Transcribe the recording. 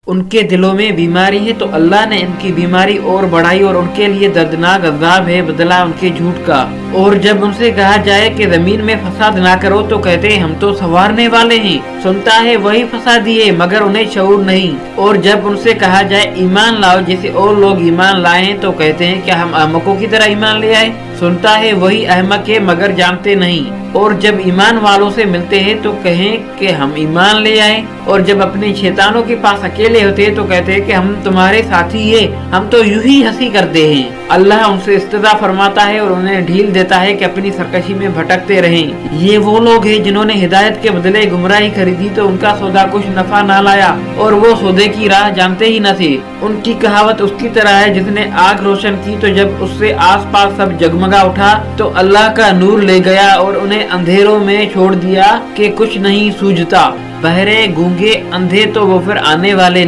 ان کے دلوں میں بیماری ہے تو اللہ نے ان کی بیماری اور بڑھائی اور ان کے لیے دردناک عذاب ہے بدلہ ان کے جھوٹ کا۔ اور جب ان سے کہا جائے کہ زمین میں فساد نہ کرو تو کہتے ہیں ہم تو سنوارنے والے ہیں، سنتا ہے وہی فسادی ہے مگر انہیں شعور نہیں۔ اور جب ان سے کہا جائے ایمان لاؤ جیسے اور لوگ ایمان لائے ہیں تو کہتے ہیں کیا ہم احمقوں کی طرح ایمان لے آئے، سنتا ہے وہی احمق ہے مگر جانتے نہیں۔ اور جب ایمان والوں سے ملتے ہیں تو کہیں کہ ہم ایمان لے آئے، اور جب اپنے شیطانوں کے پاس اکیلے ہوتے ہیں تو کہتے ہیں کہ ہم تمہارے ساتھی ہیں، ہم تو یوں ہی ہنسی کرتے ہیں۔ اللہ ان سے استدعا فرماتا ہے اور انہیں ڈھیل دیتا ہے کہ اپنی سرکشی میں بھٹکتے رہیں۔ یہ وہ لوگ ہیں جنہوں نے ہدایت کے بدلے گمراہی خریدی تو ان کا سودا کچھ نفع نہ لایا اور وہ سودے کی راہ جانتے ہی نہ تھے۔ ان کی کہاوت اس کی طرح ہے جس نے آگ روشن کی تو جب اس سے آس پاس سب جگمگا اٹھا تو اللہ کا نور لے گیا اور انہیں اندھیروں میں چھوڑ دیا کہ کچھ نہیں سوجھتا۔ بہرے گونگے اندھے تو وہ پھر آنے والے